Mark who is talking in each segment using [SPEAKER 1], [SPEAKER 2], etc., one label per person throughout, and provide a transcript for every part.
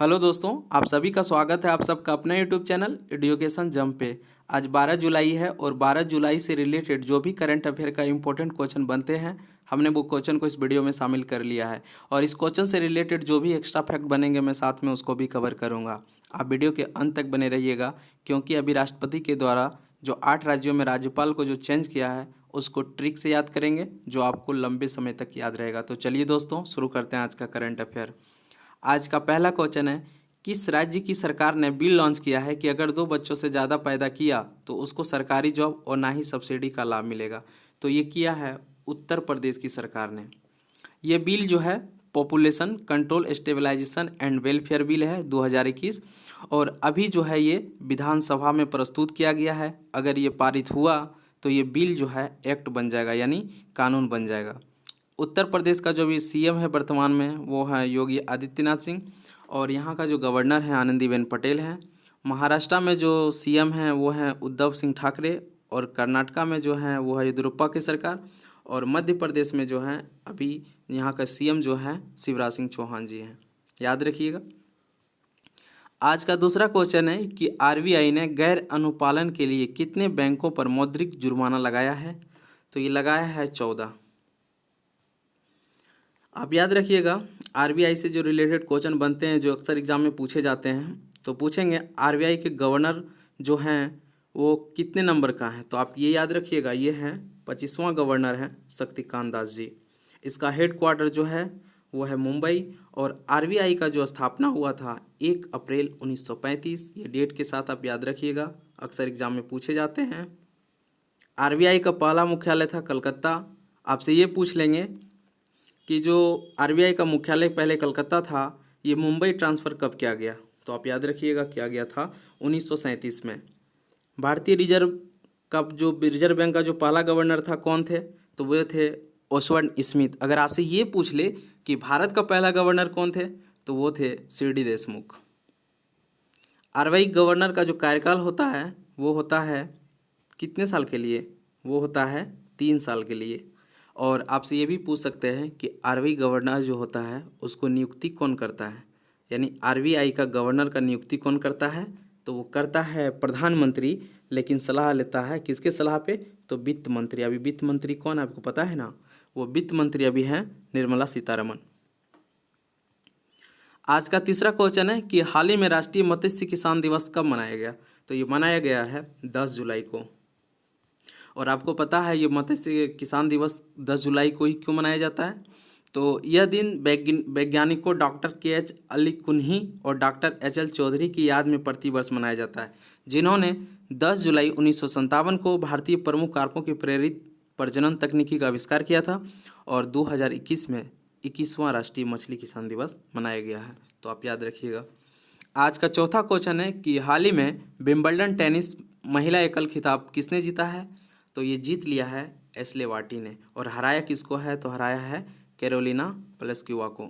[SPEAKER 1] Hello दोस्तों, आप सभी का स्वागत है आप सबका अपने यूट्यूब चैनल एजुकेशन जंप पे। आज 12 जुलाई है और 12 जुलाई से रिलेटेड जो भी करंट अफेयर का इंपॉर्टेंट क्वेश्चन बनते हैं हमने वो क्वेश्चन को इस वीडियो में शामिल कर लिया है। और इस क्वेश्चन से रिलेटेड जो भी एक्स्ट्रा फैक्ट बनेंगे मैं साथ में उसको भी कवर करूँगा। आप वीडियो के अंत तक बने रहिएगा, क्योंकि अभी राष्ट्रपति के द्वारा जो 8 राज्यों में राज्यपाल को जो चेंज किया है उसको ट्रिक से याद करेंगे, जो आपको लंबे समय तक याद रहेगा। तो चलिए दोस्तों, शुरू करते हैं आज का करंट अफेयर। आज का पहला क्वेश्चन है, किस राज्य की सरकार ने बिल लॉन्च किया है कि अगर 2 बच्चों से ज़्यादा पैदा किया तो उसको सरकारी जॉब और ना ही सब्सिडी का लाभ मिलेगा। तो ये किया है उत्तर प्रदेश की सरकार ने। ये बिल जो है population control stabilization and welfare bill है 2021, और अभी जो है ये विधानसभा में प्रस्तुत किया गया है। अगर ये पारित हुआ तो ये बिल जो है एक्ट बन जाएगा, यानी कानून बन जाएगा। उत्तर प्रदेश का जो भी सीएम है वर्तमान में वो है योगी आदित्यनाथ सिंह, और यहाँ का जो गवर्नर है आनंदीबेन पटेल हैं। महाराष्ट्र में जो सीएम हैं वो हैं उद्धव सिंह ठाकरे, और कर्नाटका में जो है वो है येदियुरप्पा की सरकार, और मध्य प्रदेश में जो है अभी यहाँ का सीएम जो है शिवराज सिंह चौहान जी हैं। याद रखिएगा। आज का दूसरा क्वेश्चन है कि आरबीआई ने गैर अनुपालन के लिए कितने बैंकों पर मौद्रिक जुर्माना लगाया है। तो ये लगाया है 14। आप याद रखिएगा, आरबीआई से जो रिलेटेड क्वेश्चन बनते हैं जो अक्सर एग्जाम में पूछे जाते हैं, तो पूछेंगे आरबीआई के गवर्नर जो हैं वो कितने नंबर का है। तो आप ये याद रखिएगा, ये है 25वां गवर्नर है शक्तिकांत दास जी। इसका हेड क्वार्टर जो है वो है मुंबई, और आरबीआई का जो स्थापना हुआ था 1 अप्रैल 1935। ये डेट के साथ आप याद रखिएगा, अक्सर एग्जाम में पूछे जाते हैं। आरबीआई का पहला मुख्यालय था कलकत्ता। आपसे ये पूछ लेंगे कि जो आरबीआई का मुख्यालय पहले कलकत्ता था, ये मुंबई ट्रांसफ़र कब किया गया। तो आप याद रखिएगा, किया गया था 1937 में। भारतीय रिजर्व का जो रिजर्व बैंक का जो पहला गवर्नर था कौन थे, तो वो थे ओसवर्ड स्मिथ। अगर आपसे ये पूछ ले कि भारत का पहला गवर्नर कौन थे, तो वो थे सीडी देशमुख। आरबीआई गवर्नर का जो कार्यकाल होता है वो होता है कितने साल के लिए, वो होता है 3 साल के लिए। और आपसे ये भी पूछ सकते हैं कि आरबीआई गवर्नर जो होता है उसको नियुक्ति कौन करता है, यानी आरबीआई का गवर्नर का नियुक्ति कौन करता है। तो वो करता है प्रधानमंत्री, लेकिन सलाह लेता है किसके सलाह पे, तो वित्त मंत्री। अभी वित्त मंत्री कौन है आपको पता है ना, वो वित्त मंत्री अभी हैं निर्मला सीतारमण। आज का तीसरा क्वेश्चन है कि हाल ही में राष्ट्रीय मत्स्य किसान दिवस कब मनाया गया। तो ये मनाया गया है 10 जुलाई को। और आपको पता है ये मत्स्य किसान दिवस 10 जुलाई को ही क्यों मनाया जाता है। तो यह दिन वैज्ञानिकों डॉक्टर के.एच. अली कुन्ही और डॉक्टर एच.एल. चौधरी की याद में प्रतिवर्ष मनाया जाता है, जिन्होंने 10 जुलाई 1957 को भारतीय प्रमुख कारकों की प्रेरित प्रजनन तकनीकी का आविष्कार किया था। और 2021 में 21वां राष्ट्रीय मछली किसान दिवस मनाया गया है। तो आप याद रखिएगा। आज का चौथा क्वेश्चन है कि हाल ही में विंबलडन टेनिस महिला एकल खिताब किसने जीता है। तो ये जीत लिया है एशले वार्टी ने। और हराया किसको है, तो हराया है कैरोलिना प्लिस्कोवा को।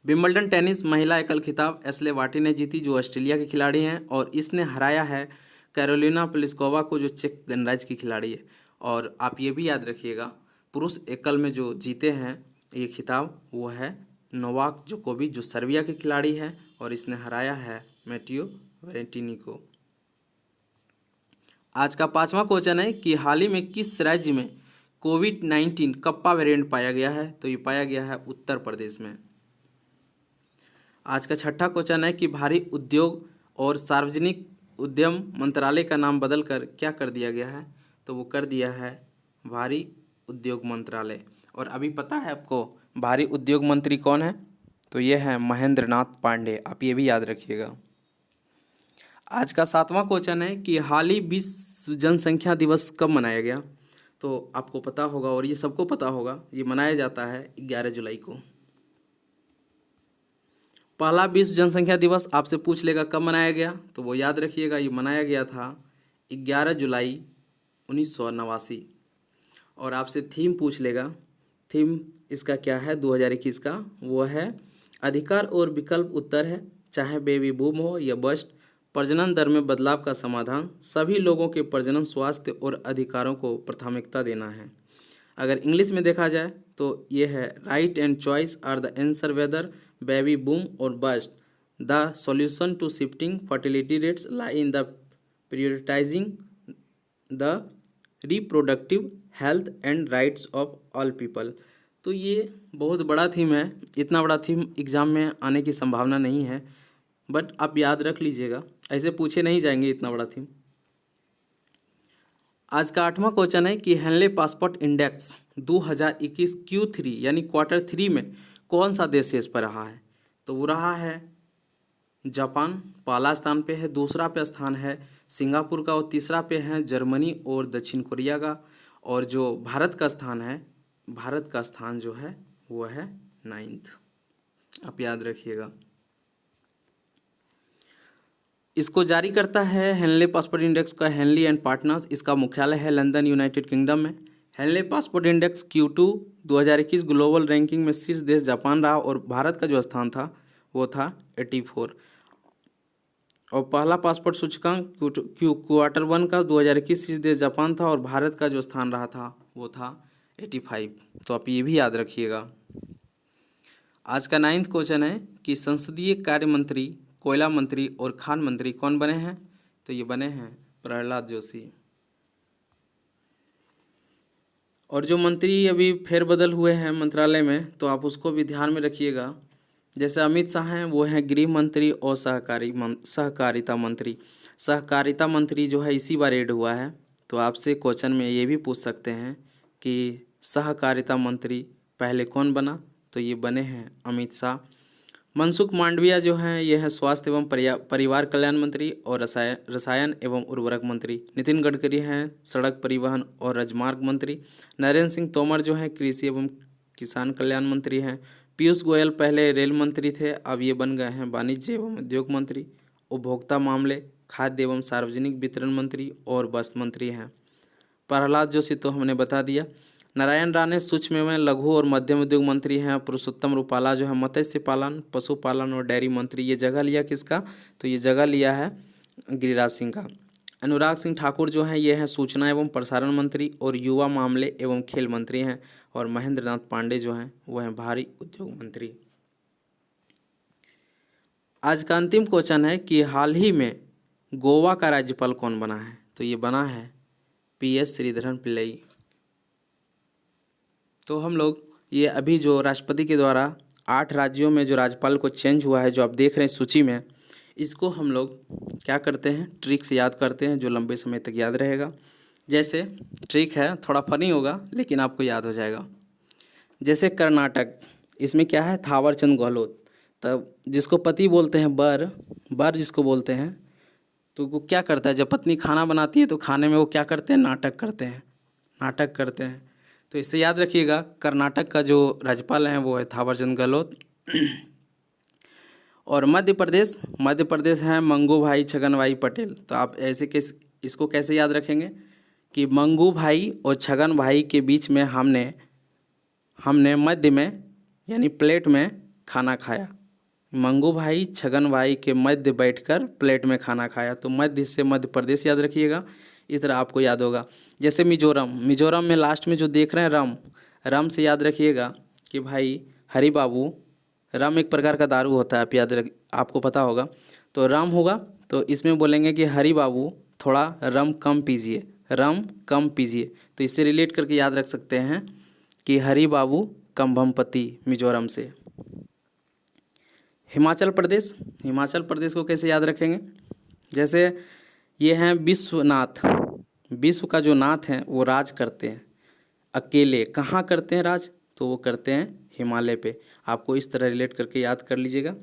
[SPEAKER 1] विंबलडन टेनिस महिला एकल खिताब एशले वार्टी ने जीती, जो ऑस्ट्रेलिया के खिलाड़ी हैं, और इसने हराया है कैरोलिना प्लिस्कोवा को, जो चेक गणराज्य की खिलाड़ी है। और आप ये भी याद रखिएगा, पुरुष एकल में जो जीते हैं ये खिताब वो है नोवाक जोकोविच, जो सर्बिया के खिलाड़ी है, और इसने हराया है मैटियो वेरेटिनी को। आज का 5वां क्वेश्चन है कि हाल ही में किस राज्य में कोविड-19 कप्पा वेरिएंट पाया गया है। तो ये पाया गया है उत्तर प्रदेश में। आज का 6ठा क्वेश्चन है कि भारी उद्योग और सार्वजनिक उद्यम मंत्रालय का नाम बदलकर क्या कर दिया गया है। तो वो कर दिया है भारी उद्योग मंत्रालय। और अभी पता है आपको भारी उद्योग मंत्री कौन है, तो ये है महेंद्र नाथ पांडे। आप ये भी याद रखिएगा। आज का 7वां क्वेश्चन है कि हाल ही विश्व जनसंख्या दिवस कब मनाया गया। तो आपको पता होगा, और ये सबको पता होगा, ये मनाया जाता है 11 जुलाई को। पहला विश्व जनसंख्या दिवस आपसे पूछ लेगा कब मनाया गया, तो वो याद रखिएगा, ये मनाया गया था 11 जुलाई 1989। और आपसे थीम पूछ लेगा, थीम इसका क्या है 2021 का, वो है अधिकार और विकल्प उत्तर है, चाहे बेबी बूम हो या बस्ट, प्रजनन दर में बदलाव का समाधान, सभी लोगों के प्रजनन स्वास्थ्य और अधिकारों को प्राथमिकता देना है। अगर इंग्लिश में देखा जाए तो ये है right and choice are the answer whether baby boom और bust. The solution to shifting fertility rates lie in the prioritising the reproductive health and rights of all people. तो ये बहुत बड़ा थीम है, इतना बड़ा थीम एग्ज़ाम में आने की संभावना नहीं है, बट आप याद रख लीजिएगा, ऐसे पूछे नहीं जाएंगे इतना बड़ा थीम। आज का 8वां क्वेश्चन है कि हेनले पासपोर्ट इंडेक्स 2021 Q3 यानी Q3 में कौन सा देश शीर्ष पर रहा है? तो वो रहा है जापान, पहला स्थान पे है, दूसरा पे स्थान है सिंगापुर का और तीसरा पे है जर्मनी और दक्षिण कोरिया का। और जो भारत का स्थान है, भारत का स्थान जो है वो है 9th, आप याद रखिएगा। इसको जारी करता है हेनले पासपोर्ट इंडेक्स का हेनली एंड पार्टनर्स। इसका मुख्यालय है लंदन, यूनाइटेड किंगडम में। Henley passport index Q2 2021 global ranking में शीर्ष देश जापान रहा और भारत का जो स्थान था वो था 84। और पहला पासपोर्ट सूचकांक Q1 का 2021 शीर्ष देश जापान था और भारत का जो स्थान रहा था वो था 85। तो आप ये भी याद रखिएगा। आज का 9th क्वेश्चन है कि संसदीय कार्य मंत्री, कोयला मंत्री और खान मंत्री कौन बने हैं? तो ये बने हैं प्रहलाद जोशी। और जो मंत्री अभी फेरबदल हुए हैं मंत्रालय में, तो आप उसको भी ध्यान में रखिएगा। जैसे अमित शाह हैं, वो हैं गृह मंत्री और सहकारिता मंत्री। सहकारिता मंत्री जो है इसी बार ऐड हुआ है, तो आपसे क्वेश्चन में ये भी पूछ सकते हैं कि सहकारिता मंत्री पहले कौन बना? तो ये बने हैं अमित शाह। मनसुख मांडविया जो हैं ये है स्वास्थ्य एवं परिवार कल्याण मंत्री और रसायन एवं उर्वरक मंत्री। नितिन गडकरी हैं सड़क परिवहन और राजमार्ग मंत्री। नरेंद्र सिंह तोमर जो हैं कृषि एवं किसान कल्याण मंत्री हैं। पीयूष गोयल पहले रेल मंत्री थे, अब ये बन गए हैं वाणिज्य एवं उद्योग मंत्री। उपभोक्ता मामले, खाद्य एवं सार्वजनिक वितरण मंत्री और वस्त्र मंत्री हैं। प्रहलाद जोशी तो हमने बता दिया। नारायण राणे सूक्ष्म एवं लघु और मध्यम उद्योग मंत्री हैं। पुरुषोत्तम रूपाला जो है मत्स्य पालन, पशुपालन और डेयरी मंत्री। ये जगह लिया किसका? तो ये जगह लिया है गिरिराज सिंह का। अनुराग सिंह ठाकुर जो हैं ये हैं सूचना एवं प्रसारण मंत्री और युवा मामले एवं खेल मंत्री हैं। और महेंद्र नाथ पांडे जो हैं वो हैं भारी उद्योग मंत्री। आज का अंतिम क्वेश्चन है कि हाल ही में गोवा का राज्यपाल कौन बना है? तो ये बना है PS श्रीधरन पिल्लई। तो हम लोग ये अभी जो राष्ट्रपति के द्वारा 8 राज्यों में जो राज्यपाल को चेंज हुआ है, जो आप देख रहे हैं सूची में, इसको हम लोग क्या करते हैं, ट्रिक से याद करते हैं जो लंबे समय तक याद रहेगा। जैसे ट्रिक है, थोड़ा फनी होगा लेकिन आपको याद हो जाएगा। जैसे कर्नाटक, इसमें क्या है थावर चंद गहलोत, तब जिसको पति बोलते हैं बर जिसको बोलते हैं, तो वो क्या करता है जब पत्नी खाना बनाती है तो खाने में वो क्या करते हैं, नाटक करते हैं। तो इससे याद रखिएगा कर्नाटक का जो राज्यपाल हैं वो है थावर चंद गहलोत। और मध्य प्रदेश हैं मंगू भाई छगन भाई पटेल। तो आप ऐसे इसको कैसे याद रखेंगे कि मंगू भाई और छगन भाई के बीच में हमने मध्य में यानी प्लेट में खाना खाया। मंगू भाई छगन भाई के मध्य बैठकर प्लेट में खाना खाया। तो मध्य से मध्य प्रदेश याद रखिएगा। इस तरह आपको याद होगा। जैसे मिजोरम में लास्ट में जो देख रहे हैं रम से याद रखिएगा कि भाई हरि बाबू, रम एक प्रकार का दारू होता है, आप आपको पता होगा। तो रम होगा तो इसमें बोलेंगे कि हरि बाबू थोड़ा रम कम पीजिए। तो इससे रिलेट करके याद रख सकते हैं कि हरि बाबू कंभमपति मिजोरम से। हिमाचल प्रदेश को कैसे याद रखेंगे? जैसे ये हैं विश्व का जो नाथ हैं वो राज करते हैं अकेले। कहाँ करते हैं राज? तो वो करते हैं हिमालय पे। आपको इस तरह रिलेट करके याद कर लीजिएगा।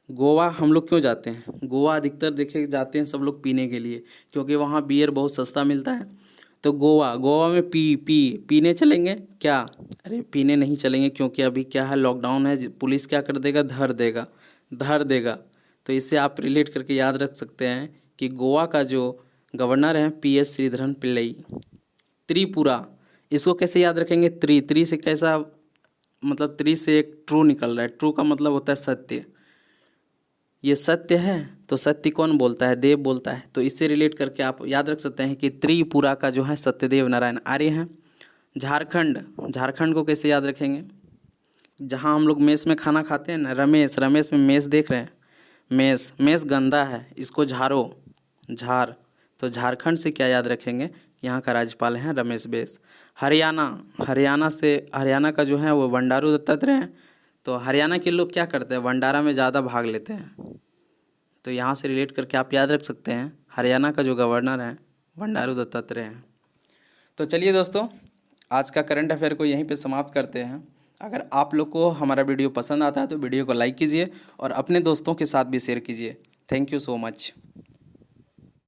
[SPEAKER 1] गोवा हम लोग क्यों जाते हैं? गोवा अधिकतर देखे जाते हैं सब लोग पीने के लिए, क्योंकि वहाँ बियर बहुत सस्ता मिलता है। तो गोवा में पीने चलेंगे क्या? अरे पीने नहीं चलेंगे, क्योंकि अभी क्या है लॉकडाउन है, पुलिस क्या कर देगा, धर देगा। तो इससे आप रिलेट करके याद रख सकते हैं कि गोवा का जो गवर्नर हैं PS श्रीधरन पिल्लई। त्रिपुरा, इसको कैसे याद रखेंगे? त्रि से कैसा मतलब, त्रि से एक ट्रू निकल रहा है। ट्रू का मतलब होता है सत्य। ये सत्य है तो सत्य कौन बोलता है? देव बोलता है। तो इससे रिलेट करके आप याद रख सकते हैं कि त्रिपुरा का जो है सत्यदेव नारायण आर्य हैं। झारखंड को कैसे याद रखेंगे? जहाँ हम लोग मेस में खाना खाते हैं ना, रमेश, रमेश में मेस देख रहे हैं, मेस, मेस गंदा है, इसको झाड़ो, झार। तो झारखंड से क्या याद रखेंगे, यहाँ का राज्यपाल हैं रमेश बैस। हरियाणा, हरियाणा से, हरियाणा का जो है वो बंडारू दत्तात्रेय हैं। तो हरियाणा के लोग क्या करते हैं, भंडारा में ज़्यादा भाग लेते हैं। तो यहाँ से रिलेट करके आप याद रख सकते हैं, हरियाणा का जो गवर्नर है बंडारू दत्तात्रेय हैं। तो चलिए दोस्तों, आज का करंट अफेयर को यहीं पे समाप्त करते हैं। अगर आप लोग को हमारा वीडियो पसंद आता है तो वीडियो को लाइक कीजिए और अपने दोस्तों के साथ भी शेयर कीजिए। Thank you so much.